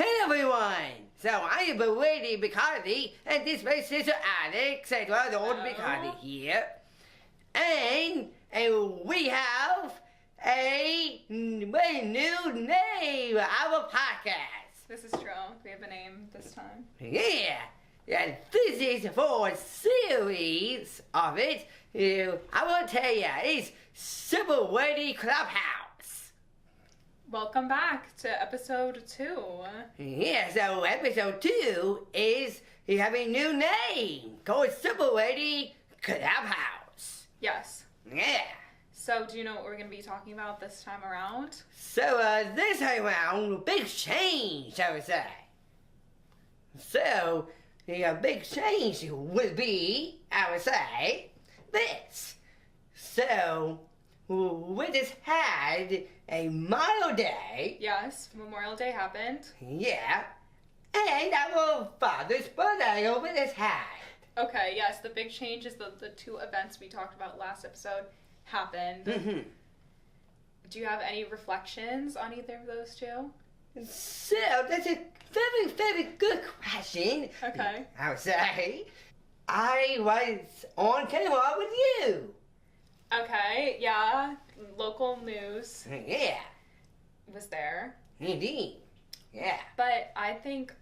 Hello everyone! So I am Brady and this is my sister Alexx and the older Bacardi here. And we have a new name for our podcast. This is true. We have a name this time. Yeah. And this is for a series of it. I will tell you, it's SuperBrady Clubhouse. Welcome back to episode 2. Yeah, so episode 2 is we have a new name called SuperBrady Clubhouse. Yes. Yeah. So do you know what we're going to be talking about this time around? So this time around, big change, I would say. So the big change would be, I would say, this. So we just had a Memorial Day. Yes, Memorial Day happened. Yeah. And our father's birthday over this had. Okay, yes, the big change is the two events we talked about last episode happened. Mm-hmm. Do you have any reflections on either of those two? So, that's a very, very good question. Okay. I would say. I was on camera with you. Okay, yeah. Local news Yeah. was there. Indeed. Yeah. But I think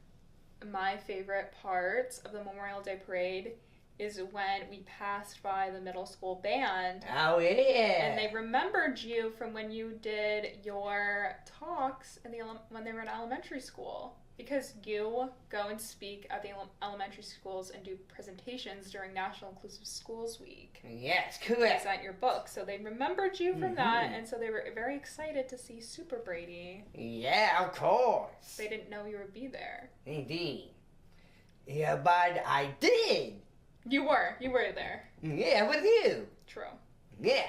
my favorite part of the Memorial Day parade is when we passed by the middle school band. Oh, yeah. And they remembered you from when you did your talks when they were in elementary school. Because you go and speak at the elementary schools and do presentations during National Inclusive Schools Week. Yes, correct. Present your book. So they remembered you from that, and so they were very excited to see Super Brady. Yeah, of course. They didn't know you would be there. Indeed. Yeah, but I did. You were there. Yeah, with you. True. Yeah.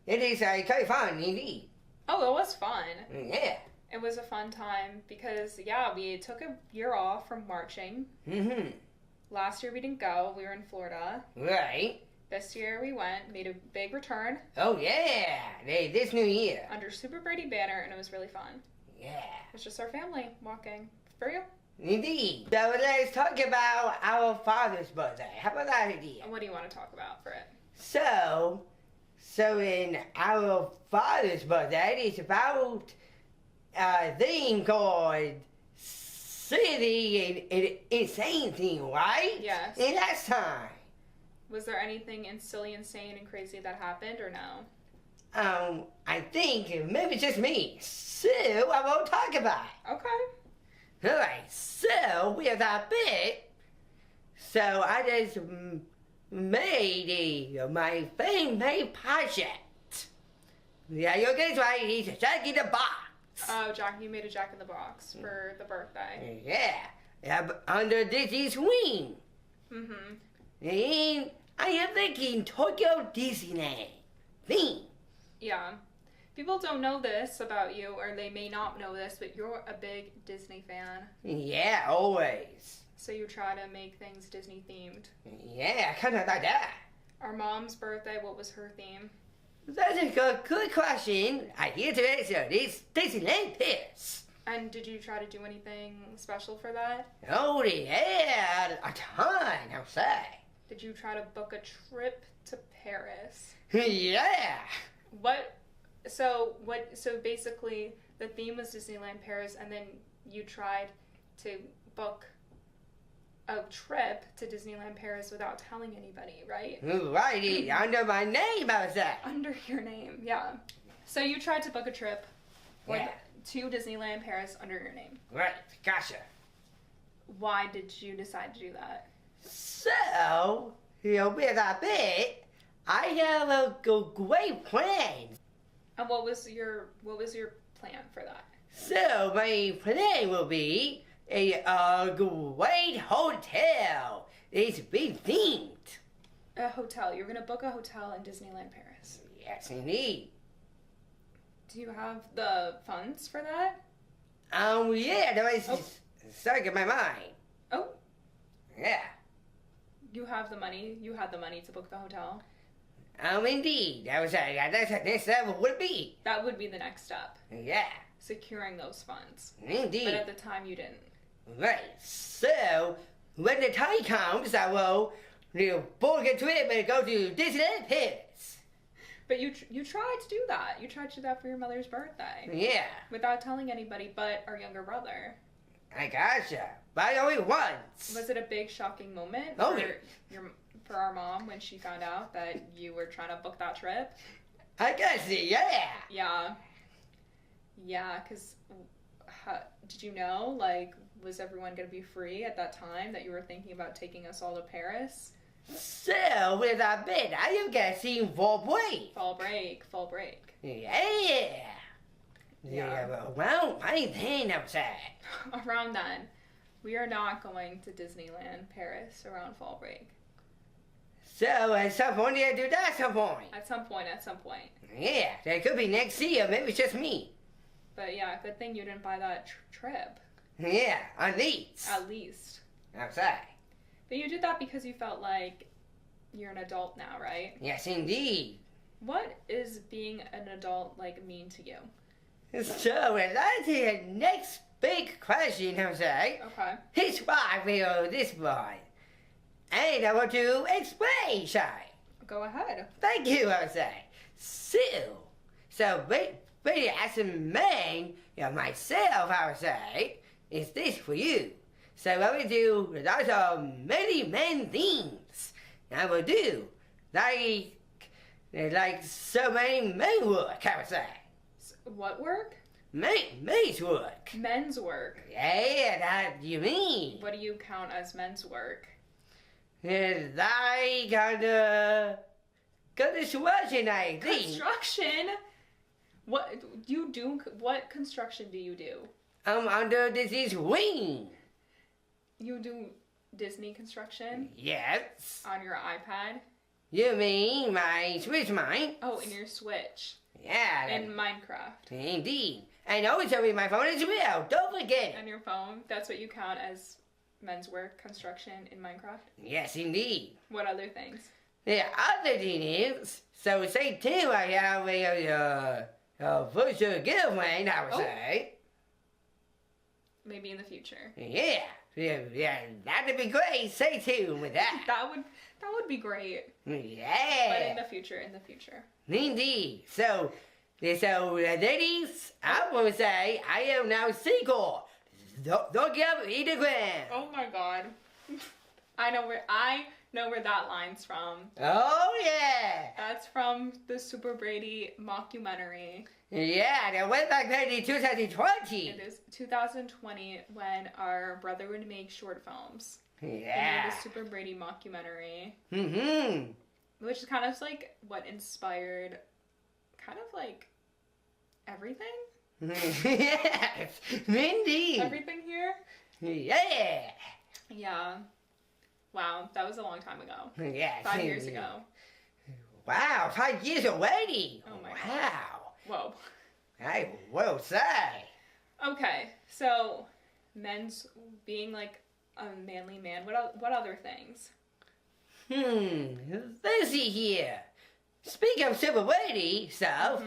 It is quite fun, indeed. Oh, it was fun. Yeah. It was a fun time because, yeah, we took a year off from marching. Mm-hmm. Last year we didn't go. We were in Florida. Right. This year we went, made a big return. Oh, yeah. This new year. Under Super Brady banner, and it was really fun. Yeah. It's just our family walking. For you? Indeed. So let's talk about our father's birthday. How about that idea? What do you want to talk about for it? So in our father's birthday, it's about a thing called City and Insane thing, right? Yes. And last time. Was there anything silly, insane, and crazy that happened, or no? I think maybe just me. So I won't talk about it. Okay. Alright, so we have that bit. So I just made my fan-made project. Yeah, you guys right, he's a Jack in the Box. Oh, Jack, you made a Jack in the Box for the birthday. Yeah, under Disney's wing. Mm-hmm. And I am thinking Tokyo Disneyland theme. Yeah. People don't know this about you, or they may not know this, but you're a big Disney fan. Yeah, always. So you try to make things Disney themed. Yeah, kind of like that. Our mom's birthday, what was her theme? That's a good question. I hear today, so it's Disneyland Paris. And did you try to do anything special for that? Oh yeah, a ton, I'll say. Did you try to book a trip to Paris? Yeah. So basically the theme was Disneyland Paris, and then you tried to book a trip to Disneyland Paris without telling anybody, right? Righty, under my name, I was say. Under your name, yeah. So you tried to book a trip to Disneyland Paris under your name. Right, gotcha. Why did you decide to do that? So, with that bit, I have a great plan. And what was your plan for that? So, my plan will be a great hotel. It's big themed. A hotel. You're going to book a hotel in Disneyland Paris. Yes, indeed. Do you have the funds for that? Yeah, that was stuck in my mind. Oh. Yeah. You have the money? You had the money to book the hotel? Indeed. That's the next level would be. That would be the next step. Yeah. Securing those funds. Indeed. But at the time you didn't. Right. So, when the time comes, I will book a trip and go to Disneyland Paris. But you tried to do that. You tried to do that for your mother's birthday. Yeah. Without telling anybody but our younger brother. I gotcha. But only once. Was it a big shocking moment for our mom when she found out that you were trying to book that trip? I guess, yeah. Yeah. Yeah, because did you know, like, was everyone going to be free at that time that you were thinking about taking us all to Paris? So, with that bit, I am guessing fall break. Fall break. Yeah. Well, I then, I would say. Around then. We are not going to Disneyland Paris around fall break. So, at some point, you do that at some point. At some point. Yeah, that could be next year. Maybe it's just me. But yeah, good thing you didn't buy that trip. Yeah, at least. Outside. But you did that because you felt like you're an adult now, right? Yes, indeed. What is being an adult, like, mean to you? So, that's the next big question, Jose. Okay. Here's why we owe this boy. And I want to explain, Shai. Go ahead. Thank you, Jose. So, Brady, as a man, myself, I would say, is this for you. So what we do, lots of many things. I will do, like so many men work, I would say. What work? Men's work. Men's work. Yeah, that you mean. What do you count as men's work? Like construction, I think. Construction? What you do? What construction do you do? Under Disney's wing. You do Disney construction? Yes. On your iPad? You mean my Switch mine? Oh, in your Switch. Yeah. In Minecraft. Indeed. And also in my phone as well. Don't forget. On your phone? That's what you count as men's work, construction in Minecraft? Yes, indeed. What other things? The other thing is, so say too, I have a future girlfriend, I would say. Maybe in the future. Yeah, that'd be great. Stay tuned with that. That would be great. Yeah. But in the future. Indeed. So ladies, I will say I am now single. Don't give me the ground. Oh my God. I know where that line's from. Oh yeah. That's from the SuperBrady mockumentary. Yeah, that went back then in 2020. It is 2020 when our brother would make short films. Yeah. The SuperBrady mockumentary. Mm-hmm. Which is kind of like what inspired kind of like everything. Yes, indeed. Everything here? Yeah. Yeah. Wow, that was a long time ago. Yeah. 5 years ago. Wow, 5 years already. Oh my wow. God. Whoa. I will say. Okay, so men's being like a manly man. What other things? Let's see here. Speaking of SuperBrady stuff,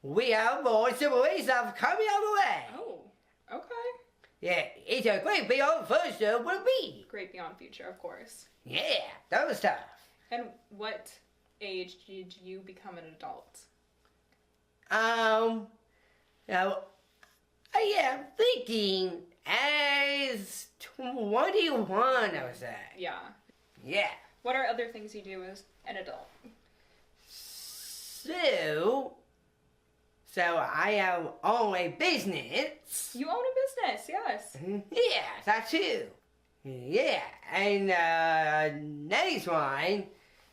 we have more SuperBrady stuff coming our way. Oh, okay. Yeah, it's a great beyond future will be. Great beyond future, of course. Yeah, those stuff. And what age did you become an adult? Now, I am thinking as 21, I would say. Yeah. Yeah. What are other things you do as an adult? So I have own a business. You own a business, yes. Yeah, that too. Yeah, and next one,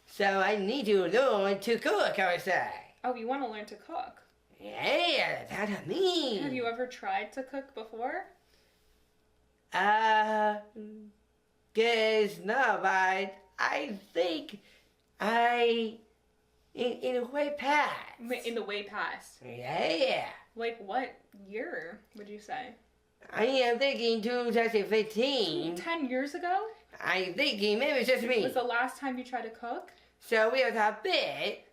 so I need to learn to cook, I would say. Oh, you want to learn to cook? Yeah, that's what I mean. Have you ever tried to cook before? Guess no, but I think in a way past. In the way past? Yeah. Like what year would you say? I am thinking 2015. 10 years ago? I'm thinking maybe it's just me. Was the last time you tried to cook? So we was a bit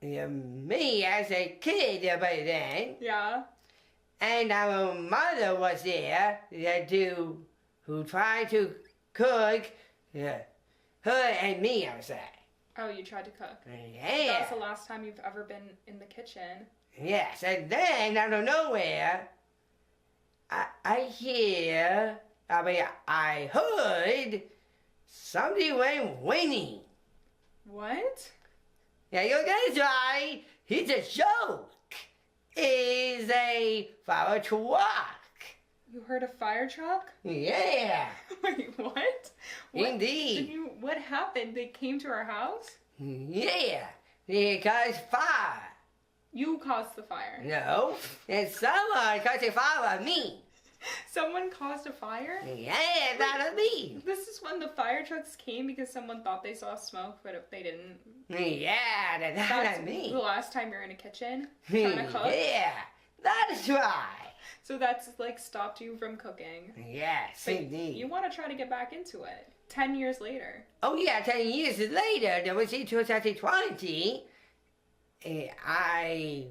me as a kid by then. Yeah. And our mother was there who tried to cook her and me, I would say. Oh, you tried to cook. Yeah. That's the last time you've ever been in the kitchen. Yes, and then out of nowhere, I heard somebody went winning. What? Yeah, you guys right. It's a joke. Is a fire truck. You heard a fire truck? Yeah. Wait, what? Indeed. What happened? They came to our house? Yeah. They caused fire. You caused the fire. No. And someone caused a fire on me. Someone caused a fire? Yeah, that'll me. This is when the fire trucks came because someone thought they saw smoke, but they didn't. Yeah, That's that'll me. the last time you're in a kitchen trying to cook? Yeah, that's right. So that's like stopped you from cooking. Yes, But indeed. you want to try to get back into it. 10 years later. Oh yeah, 10 years later, that was in 2020. I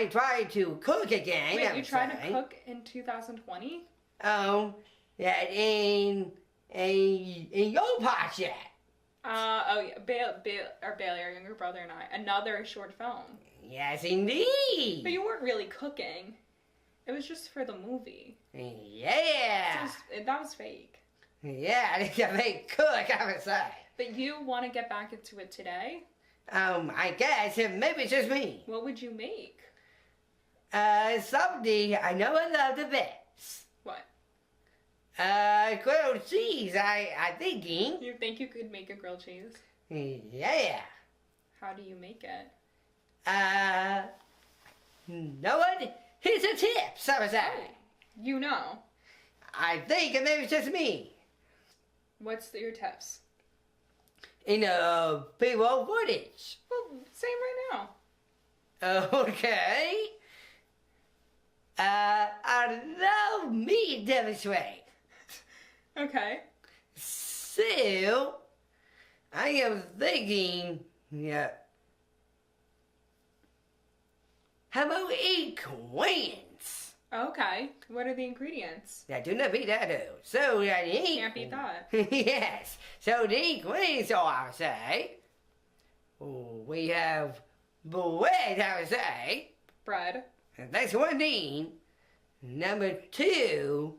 tried to cook again. Wait, you tried to cook in 2020? Oh, yeah, in your project. Oh yeah, Bailey, our younger brother and I, another short film. Yes, indeed. But you weren't really cooking. It was just for the movie. Yeah. That was fake. Yeah, I think I make cook, I would say. But you want to get back into it today? I guess maybe it's just me. What would you make? Something I know I love the best. What? Grilled cheese, I thinking. You think you could make a grilled cheese? Yeah. How do you make it? No one? Here's a tip, so I say. You know. I think maybe it's just me. What's your tips? In people footage. Well, same right now. Okay. Allow me to demonstrate. Okay. So, I am thinking, how about ingredients? Okay. What are the ingredients? Now, do not beat that though. So, Can't beat that. Yes. So, the ingredients are, I would say, we have bread, I would say. Bread. And that's one thing. Number two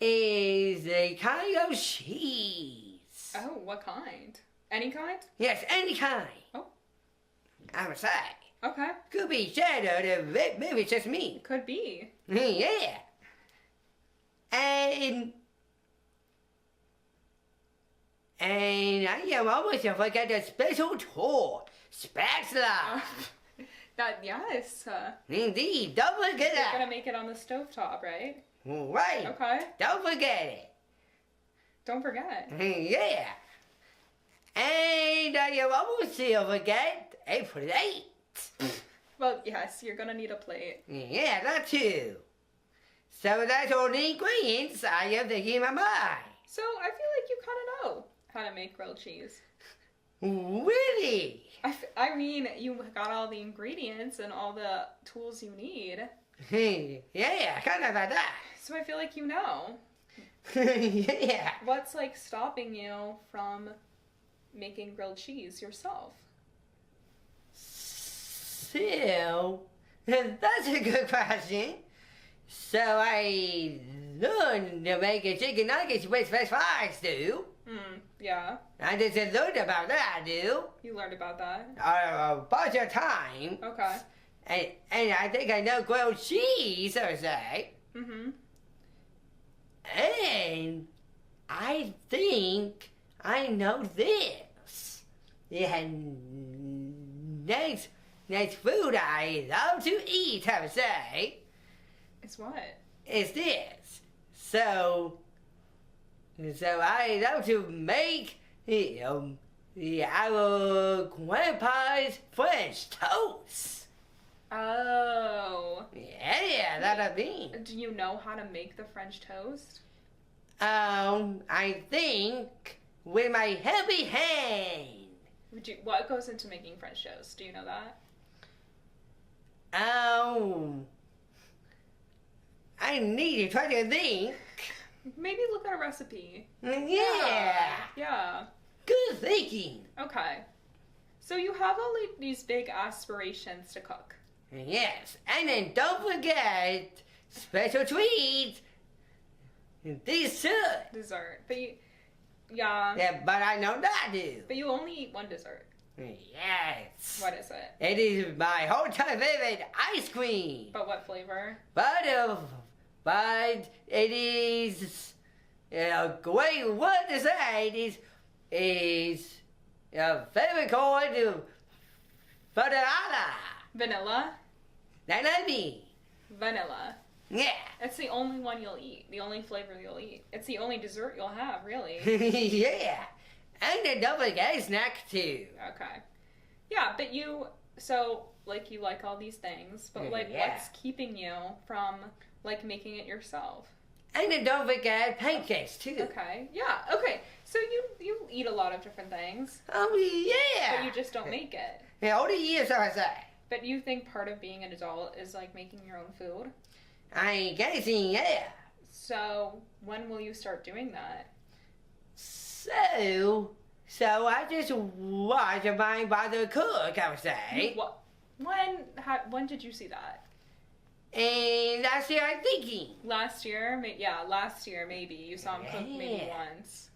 is a kind of cheese. Oh, what kind? Any kind? Yes, any kind. Oh. I would say. Okay. Could be cheddar, maybe it's just me. Could be. Yeah. And I almost forgot the special tool. Spatula. Yes. Indeed, don't forget You're that. gonna make it on the stovetop, right? Right. Okay. Don't forget it. Don't forget. Yeah. And I almost forget a plate. Well, yes, you're gonna need a plate. Yeah, that too. So that's all the ingredients I am thinking in my mind. So I feel like you kind of know how to make grilled cheese. Really? I mean, you got all the ingredients and all the tools you need. Yeah, kind of like that. So I feel like you know. Yeah. What's like stopping you from making grilled cheese yourself? So, that's a good question. So I learned to make a chicken nuggets with French fries, too. Yeah. I just learned about that, too. You learned about that. A bunch of time. Okay. And I think I know grilled cheese, I would say. Mm-hmm. And I think I know this. Yeah, next food I love to eat, I would say, It's what? is this. So I love to make our grandpa's French toast. Oh. Yeah, that'll be. Do you know how to make the French toast? I think with my heavy hand. What goes into making French toast? Do you know that? Oh, I need to try to think. Maybe look at a recipe. Yeah. Yeah. Good thinking. Okay. So you have all these big aspirations to cook. Yes, and then don't forget special treats. Dessert. But Yeah, but I know that do. But you only eat one dessert. Yes. What is it? It is my whole time favorite ice cream. But what flavor? But it is a great word to say. It is a favorite called vanilla. Vanilla? That I mean. Vanilla. Yeah. It's the only one you'll eat. The only flavor you'll eat. It's the only dessert you'll have, really. Yeah. And a double gay snack too. Okay. Yeah, but you like all these things, but what's keeping you from making it yourself? And then don't forget pancakes too. Okay. Yeah. Okay. So you eat a lot of different things. Oh yeah. But you just don't make it. Yeah, all the years I say. But you think part of being an adult is making your own food? I guessing, yeah. So when will you start doing that? So I just watch my mother cook, I would say. When did you see that? And that's what I'm thinking. Last year? Last year maybe. You saw him cook maybe once.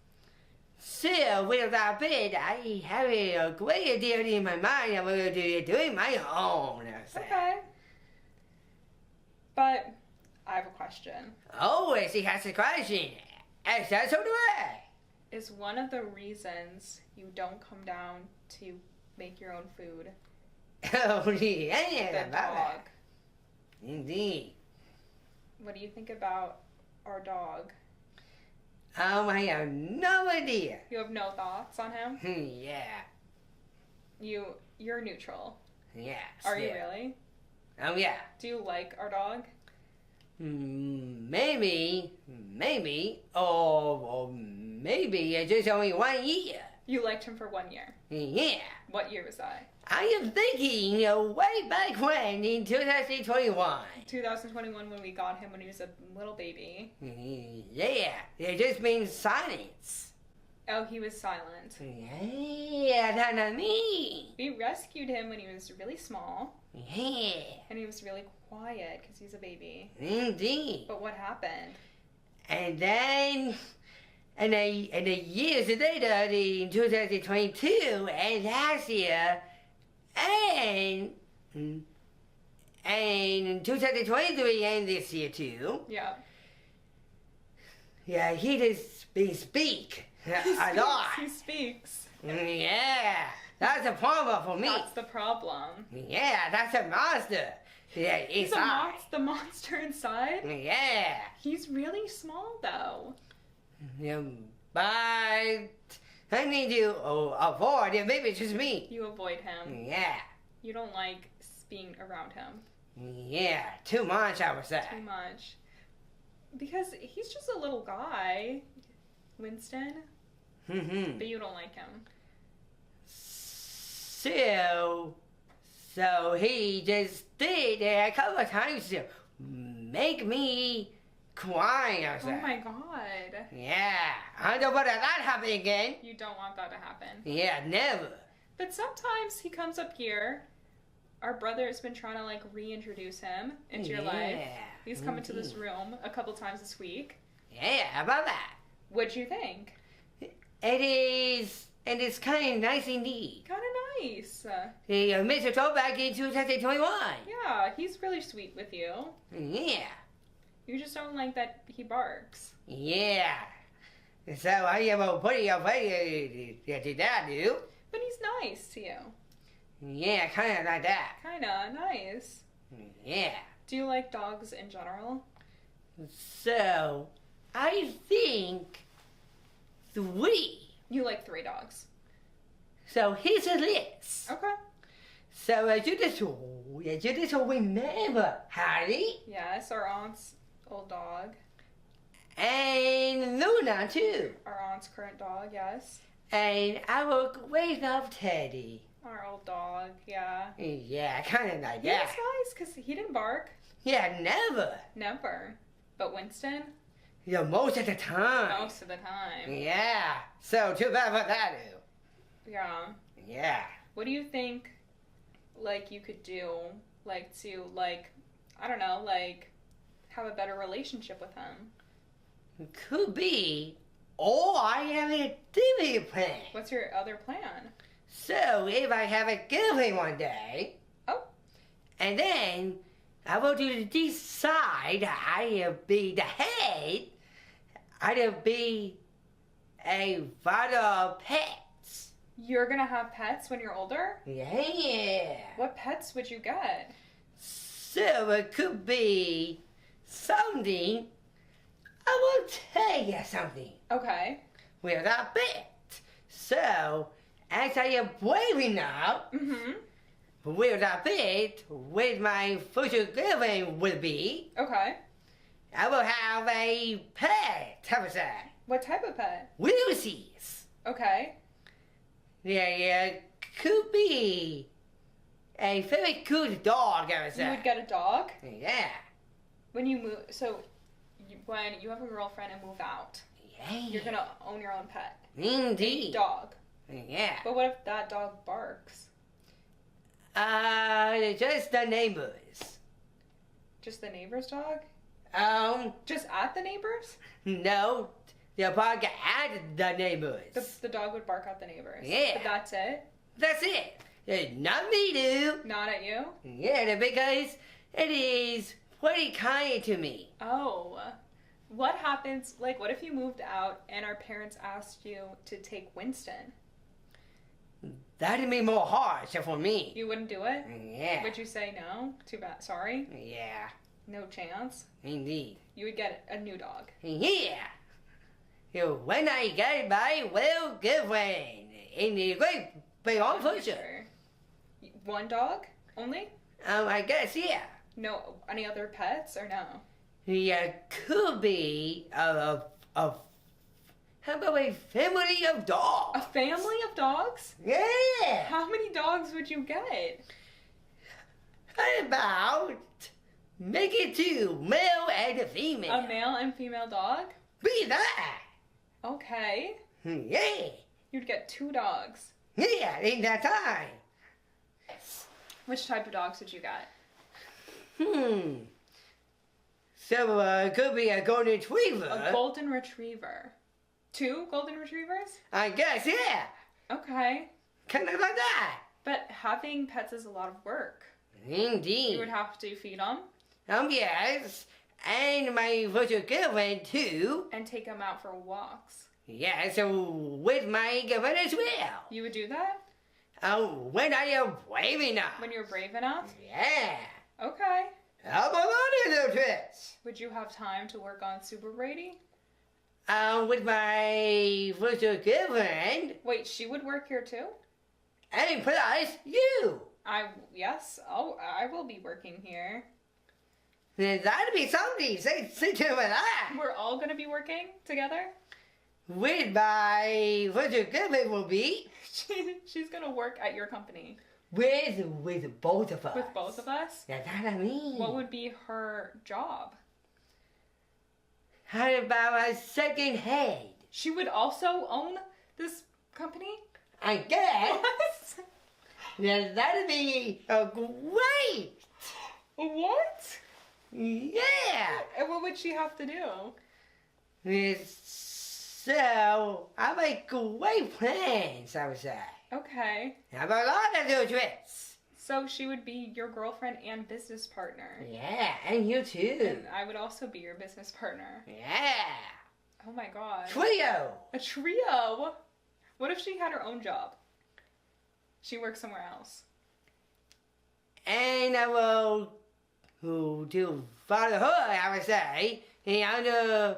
So with that bit, I have a great idea in my mind. I'm going to do it my own, I would say. Okay. But I have a question. Always he has a question. And so do I. Is one of the reasons you don't come down to make your own food Oh, yeah. the dog? Indeed. What do you think about our dog? Oh, I have no idea. You have no thoughts on him? Yeah. You're neutral. Yes. Are you really? Oh, yeah. Do you like our dog? Maybe, or maybe it's just only 1 year. You liked him for 1 year. Yeah. What year was that? I am thinking way back when in 2021. 2021 when we got him when he was a little baby. Yeah, it just means silence. Oh, he was silent. Yeah, that's what I mean. We rescued him when he was really small. Yeah. And he was really quiet because he's a baby. Indeed. But what happened? And then years later, in 2022 and last year, and in 2023 and this year too. Yeah. Yeah, he just speak a lot. He speaks. Yeah, that's a problem for me. That's the problem. Yeah, that's a monster. Yeah, He's inside. the monster inside? Yeah. He's really small though. Yeah, but I need to avoid it. Maybe it's just me. You avoid him. Yeah. You don't like being around him. Yeah, too much, I would say. Too much. Because he's just a little guy, Winston. But you don't like him. So he just did it a couple of times to make me cry, I would say. Oh my god. Yeah, I don't want that happen again. You don't want that to happen. Yeah, never. But sometimes he comes up here. Our brother has been trying to reintroduce him into your life. He's come into this room a couple times this week. Yeah, how about that? What'd you think? It's kind of nice indeed. Kind of nice. Mr. Throwback in 2021. Yeah, he's really sweet with you. Yeah. You just don't like that he barks. Yeah. So I am a pretty afraid to that, do. But he's nice to you. Yeah, kind of like that. Kinda nice. Yeah. Do you like dogs in general? So, I think 3. You like 3 dogs. So here's a list. Okay. So you just remember Harry. Yes, our aunt's old dog. And Luna too. Our aunt's current dog, yes. And I will wake up Teddy. Our old dog, yeah. Yeah, kind of like He that. was nice because he didn't bark. Yeah, never. Never. But Winston? Yeah, most of the time. Most of the time. Yeah. So too bad for that. Yeah. Yeah. What do you think, like, you could do, like, to, like, I don't know, like, have a better relationship with him? Could be. Or I have a activity plan. What's your other plan? So if I have a girlfriend one day. Oh. And then I will decide I'll be the head. I'll be a father of pets. You're gonna have pets when you're older? Yeah. What pets would you get? So it could be something. I will tell you something. Okay. With a pet. So as I am waving up, Mm-hmm. with a pet, with my future girlfriend will be, Okay. I will have a pet. How was that? What type of pet? Lucy's. Okay. Yeah, could be a very good dog, I would You say. would get a dog? Yeah. When you move, so when you have a girlfriend and move out, Yeah. you're gonna own your own pet. Indeed. Dog. Yeah. But what if that dog barks? Just the neighbors. Just the neighbor's dog? Just Just at the neighbors? no. The park at the neighbors. The dog would bark at the neighbors. Yeah. But that's it? That's it. Not me, dude. Not at you? Yeah, because it is pretty kind to me. Oh. What happens, like, what if you moved out and our parents asked you to take Winston? That'd be more harsh for me. You wouldn't do it? Yeah. Would you say no? Too bad. Sorry? Yeah, No chance? indeed. You would get a new dog. Yeah. When I get my well girlfriend in the great beyond future. One dog only? I guess, yeah. No, any other pets or no? Yeah, could be how about a family of A dogs? family of dogs? Yeah. How many dogs would you get? How about make it two, male and a female? A male and female dog? Be that. Okay. Yeah. You'd get 2 dogs. Yeah, in that time. Which type of dogs would you get? So, could be a golden retriever. A golden retriever. 2 golden retrievers? I guess, yeah. Okay. Kind of like that. But having pets is a lot of work. Indeed. You would have to feed them Yes. And my future girlfriend, too. and take them out for walks. Yeah, so with my girlfriend as well. You would do that? When I am brave enough. When you're brave enough? Yeah. Okay. How about other trips? Would you have time to work on SuperBrady? With my future girlfriend. Wait, she would work here too? And plus you. Yes. Oh, I will be working here. That'd be something. Say to that. We're all gonna be working together? With my future girlfriend will be. She's gonna work at your company. With both of us. With both of us? That's what I mean. What would be her job? How about a second head? She would also own this company? I guess. What? Yeah, that'd be a great. What? Yeah. And what would she have to do? So, I make great plans, I would say. Okay. How about a lot of those trips? So she would be your girlfriend and business partner. Yeah, and you too. And I would also be your business partner. Yeah. Oh my god. Trio. A trio? What if she had her own job? She works somewhere else. And I will do fatherhood, I would say. And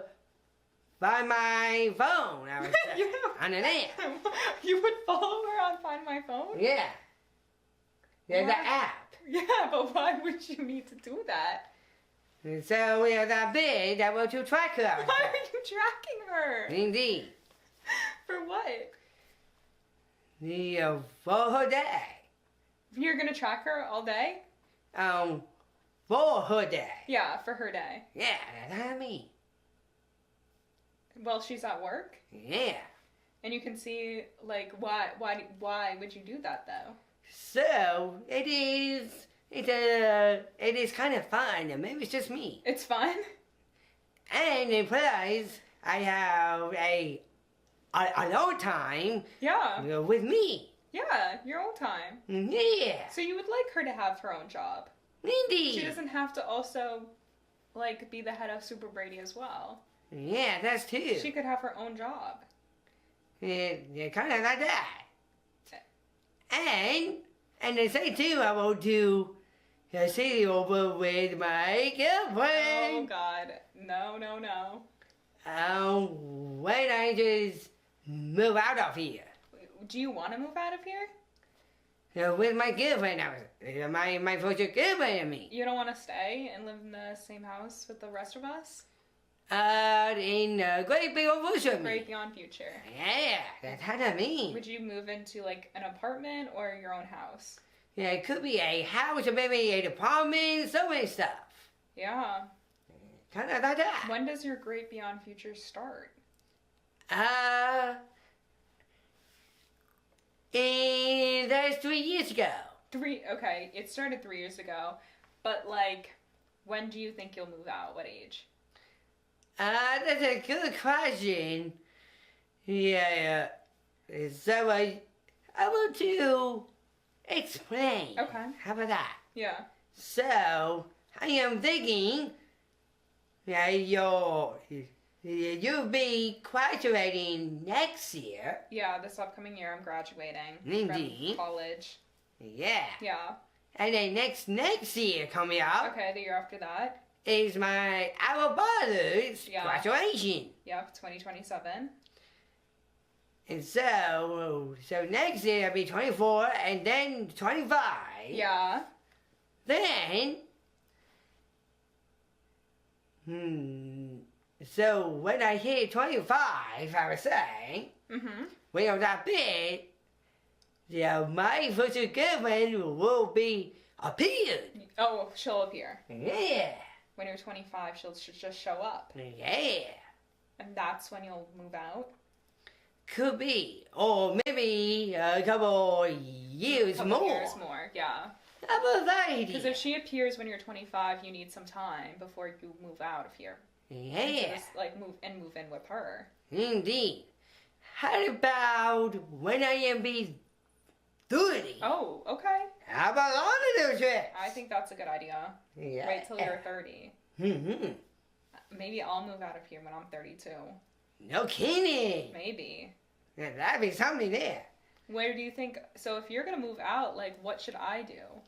find my phone, I would say. On the net. You would follow her on Find My Phone? Yeah. There's Why? an app. Yeah, but why would you need to do that? And so we are that big that will to track her. I would Why say. are you tracking her? Indeed. For what? For her day. You're gonna track her all day? For her day. Yeah, for her day. Yeah, that's what I mean. Well, she's at work? Yeah. And you can see, like, why would you do that, though? So, it is kind of fun. Maybe it's just me. It's fun? And in plus, I have a alone time Yeah. with me. Yeah, your own time. Yeah. So you would like her to have her own job. Indeed. She doesn't have to also, like, be the head of Super Brady as well. Yeah, that's true. She could have her own job. Yeah, kind of like that. And they say too, I will do a city over with my girlfriend. Oh, God. No. When I just move out of here. Do you want to move out of here? With my girlfriend, my future girlfriend and me. You don't want to stay and live in the same house with the rest of us? In Great Big Ocean. Great beyond future. Yeah, that's what I mean. Would you move into, like, an apartment or your own house? Yeah, it could be a house or maybe an apartment, so many stuff. Yeah. Kind of like that. When does your great beyond future start? That's 3 years ago. Okay, it started 3 years ago. But, like, when do you think you'll move out? What age? That's a good question. Yeah. So I want to explain. Okay. How about that? Yeah. So I am thinking that you'll be graduating next year. Yeah, this upcoming year I'm graduating. Indeed. From college. Yeah. Yeah. And then next year coming up Okay, the year after that. is our brother's Yeah. graduation. Yep, 2027. And so next year I'll be 24 and then 25. Yeah. Then, so when I hit 25, I was saying, Mm-hmm. when I'm that big, my future girlfriend will be appeared. Oh, she'll appear. Yeah. When you're 25, she'll just show up. Yeah. And that's when you'll move out? Could be. Or maybe a couple years Couple more. years more, yeah. How about that idea? Because if she appears when you're 25, you need some time before you move out of here. Yeah. Just, like, move in with her. Indeed. How about when I am be 30? Oh, okay. How about all of those trips? I think that's a good idea. Yeah. Wait till you're 30. Mm-hmm. Maybe I'll move out of here when I'm 32. No kidding. Maybe. Yeah, that'd be something there. Where do you think... So if you're going to move out, like, what should I do?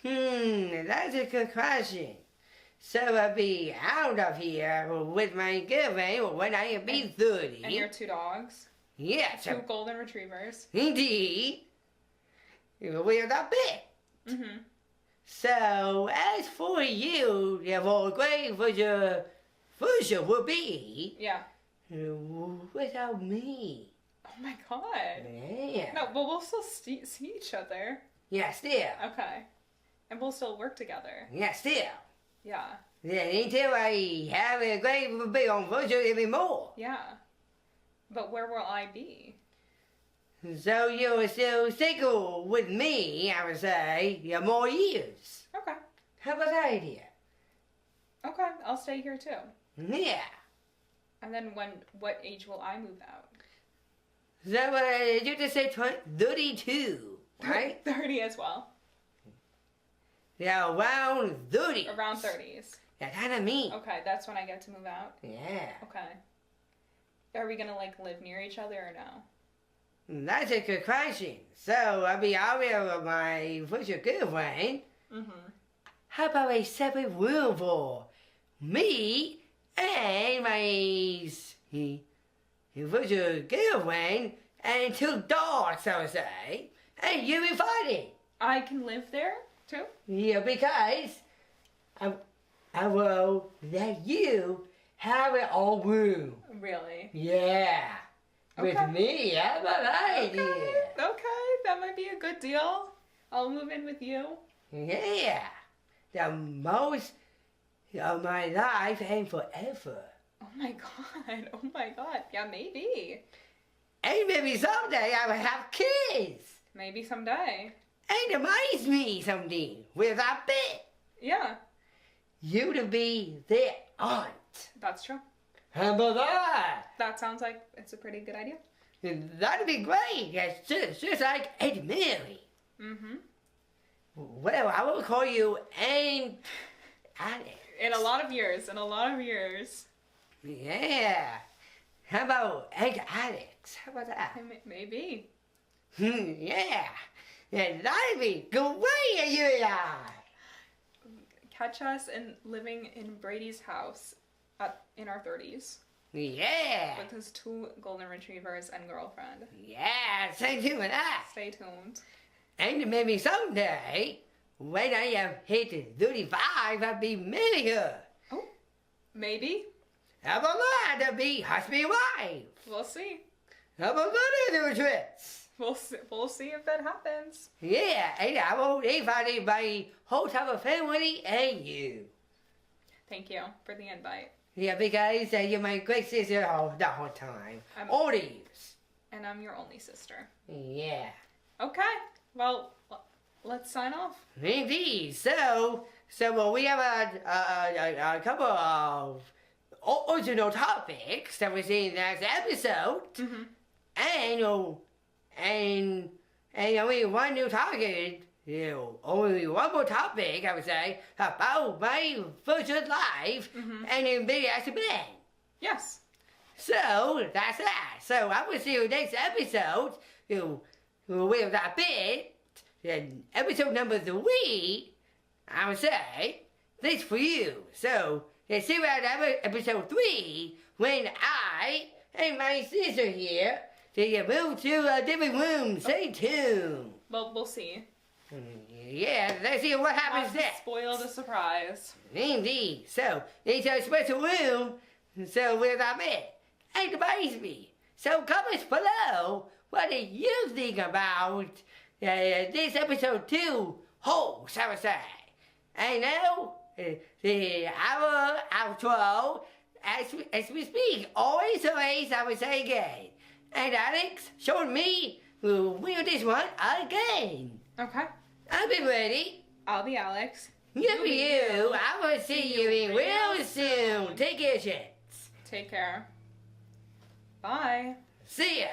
That's a good question. So I'll be out of here with my girlfriend when I be 30. And your 2 dogs? Yeah, 2 golden retrievers? indeed. We're not big. Mm-hmm. So as for you, your great future will be Yeah. without me. Oh my god. Yeah. No, but we'll still see each other. Yeah, still. Okay. And we'll still work together. Yeah, still. Yeah. Yeah, until I have a great big on future anymore. Yeah. But where will I be? So you're still single with me, I would say, more years. Okay. How about that idea? Okay, I'll stay here too. Yeah. And then what age will I move out? So you just say 32, right? 30 as well. Yeah, around 30. Around 30s. That's what I mean. Okay, that's when I get to move out? Yeah. Okay. Are we gonna, like, live near each other or no? That's a good question. So I'll be out here with my future girlfriend. Mm-hmm. How about a separate room for me and my future girlfriend and 2 dogs, I would say, and you invited? I can live there too? Yeah, because I will let you have your own room. Really? Yeah. with me. How about that idea? Okay, that might be a good deal. I'll move in with you. Yeah, the most of my life and forever. Oh my god. Yeah, maybe. And maybe someday I will have kids. Maybe someday. And it reminds me something with a bit. Yeah, You to be their aunt. that's true. How about that? That sounds like it's a pretty good idea. That'd be great. It's just like Aunt Mary. Mm-hmm. Well, I will call you Aunt Alex. In a lot of years. Yeah. How about Aunt Alex? How about that? Maybe. Yeah. Yeah, that'd be great, you and I. Catch us living in Brady's house in our 30s. Yeah. With his 2 golden retrievers and girlfriend. Yeah, stay tuned with that. Stay tuned. And maybe someday, when I have hit 35, I'll be married her. Oh, maybe. How about that? I'll be husband and wife. We'll see. How about that little trips? We'll see if that happens. Yeah, and I will invite my whole type of family and you. Thank you for the invite. Yeah, because you're my great sister the whole time. All the years. And I'm your only sister. Yeah. Okay. Well, let's sign off. Indeed. So we have a couple of original topics that we see in the next episode. Mm-hmm. And only one new target, only one more topic, I would say, about my future life and in Billy as a band. Yes. So, that's that. So, I will see you next episode with that bit, episode number 3, I would say, this for you. So, let's see you at episode 3 when I and my sister here they move to a different room. Stay tuned. Well, we'll see. Yeah, let's see what happens Not to next. spoil the surprise. Indeed. So, it's a special room. So, with our bed and the basement. So, comments below. What do you think about this episode 2 host, I would say? And now, our outro, as we speak, always, I would say again. And Alex showed me we'll this one again. Okay. I'll be ready. I'll be Alex. You be you. I will see you in real soon. Take care, chicks. Take care. Bye. See ya.